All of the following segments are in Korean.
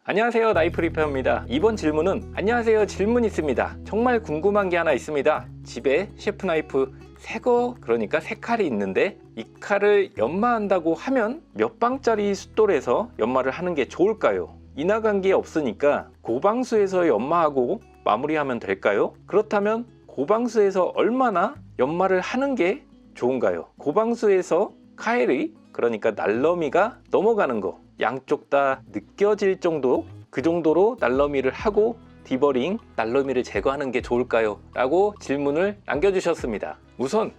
안녕하세요, 나이프 리페어입니다. 이번 질문은 안녕하세요, 질문 있습니다. 정말 궁금한 게 하나 있습니다. 집에 셰프 나이프 새거, 그러니까 새 칼이 있는데 이 칼을 연마한다고 하면 몇 방짜리 숫돌에서 연마를 하는 게 좋을까요? 인화관 계 없으니까 고방수에서 연마하고 마무리하면 될까요? 그렇다면 고방수에서 얼마나 연마를 하는 게 좋은가요? 고방수에서 카일이, 그러니까 날러미가 넘어가는 거, 양쪽 다 느껴질 정도, 그 정도로 날러미를 하고 디버링, 날러미를 제거하는 게 좋을까요? 라고 질문을 남겨주셨습니다. 우선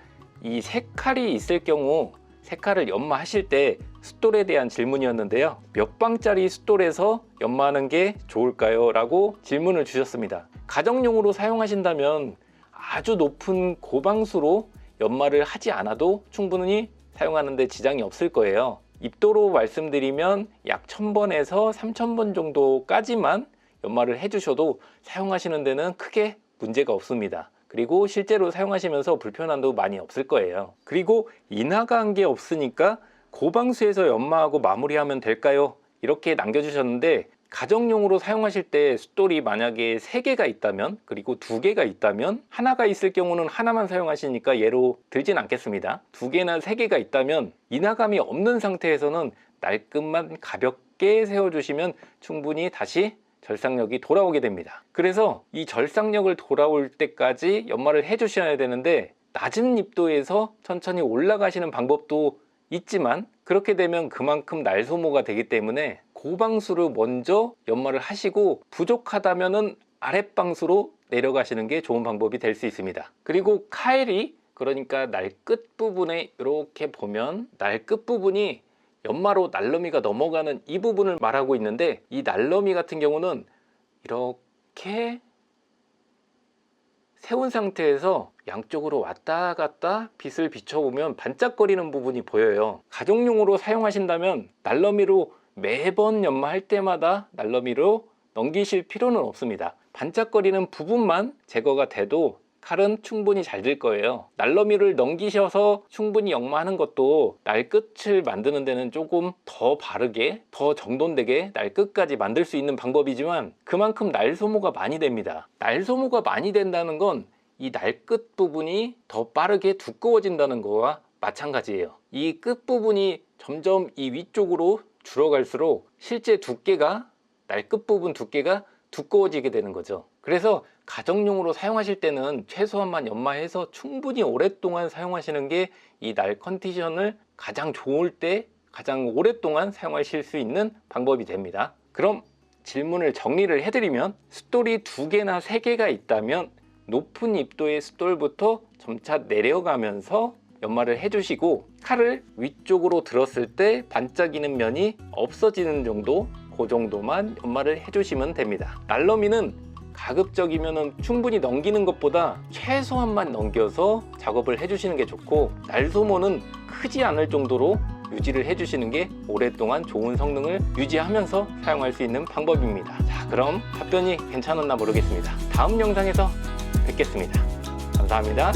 이 새 칼이 있을 경우 새 칼을 연마하실 때 숫돌에 대한 질문이었는데요. 몇 방짜리 숫돌에서 연마하는 게 좋을까요? 라고 질문을 주셨습니다. 가정용으로 사용하신다면 아주 높은 고방수로 연마를 하지 않아도 충분히 사용하는 데 지장이 없을 거예요. 입도로 말씀드리면 약 1000번에서 3000번 정도까지만 연마를 해주셔도 사용하시는 데는 크게 문제가 없습니다. 그리고 실제로 사용하시면서 불편함도 많이 없을 거예요. 그리고 인화가 한 게 없으니까 고방수에서 연마하고 마무리하면 될까요? 이렇게 남겨주셨는데, 가정용으로 사용하실 때 숫돌이 만약에 3개가 있다면, 그리고 2개가 있다면, 하나가 있을 경우는 하나만 사용하시니까 예로 들진 않겠습니다. 2개나 3개가 있다면 인화감이 없는 상태에서는 날끝만 가볍게 세워주시면 충분히 다시 절삭력이 돌아오게 됩니다. 그래서 이 절삭력을 돌아올 때까지 연마를 해주셔야 되는데, 낮은 입도에서 천천히 올라가시는 방법도 있지만 그렇게 되면 그만큼 날 소모가 되기 때문에 고방수로 먼저 연마를 하시고 부족하다면은 아랫방수로 내려가시는 게 좋은 방법이 될 수 있습니다. 그리고 카일이, 그러니까 날 끝 부분에 이렇게 보면 날 끝 부분이 연마로 날러미가 넘어가는 이 부분을 말하고 있는데, 이 날러미 같은 경우는 이렇게 세운 상태에서 양쪽으로 왔다 갔다 빛을 비춰보면 반짝거리는 부분이 보여요. 가정용으로 사용하신다면 날러미로 매번 연마할 때마다 날러미로 넘기실 필요는 없습니다. 반짝거리는 부분만 제거가 돼도 칼은 충분히 잘 될 거예요. 날러미를 넘기셔서 충분히 연마하는 것도 날 끝을 만드는 데는 조금 더 바르게, 더 정돈되게 날 끝까지 만들 수 있는 방법이지만 그만큼 날 소모가 많이 됩니다. 날 소모가 많이 된다는 건 이 날 끝 부분이 더 빠르게 두꺼워진다는 거와 마찬가지예요. 이 끝 부분이 점점 이 위쪽으로 줄어갈수록 실제 두께가, 날 끝 부분 두께가 두꺼워지게 되는 거죠. 그래서 가정용으로 사용하실 때는 최소한만 연마해서 충분히 오랫동안 사용하시는 게 이 날 컨디션을 가장 좋을 때 가장 오랫동안 사용하실 수 있는 방법이 됩니다. 그럼 질문을 정리를 해드리면, 숫돌이 2개나 3개가 있다면 높은 입도의 숫돌부터 점차 내려가면서 연마를 해주시고, 칼을 위쪽으로 들었을 때 반짝이는 면이 없어지는 정도, 그 정도만 연마를 해주시면 됩니다. 날러미는 가급적이면 충분히 넘기는 것보다 최소한만 넘겨서 작업을 해주시는 게 좋고, 날 소모는 크지 않을 정도로 유지를 해주시는 게 오랫동안 좋은 성능을 유지하면서 사용할 수 있는 방법입니다. 자, 그럼 답변이 괜찮았나 모르겠습니다. 다음 영상에서 뵙겠습니다. 감사합니다.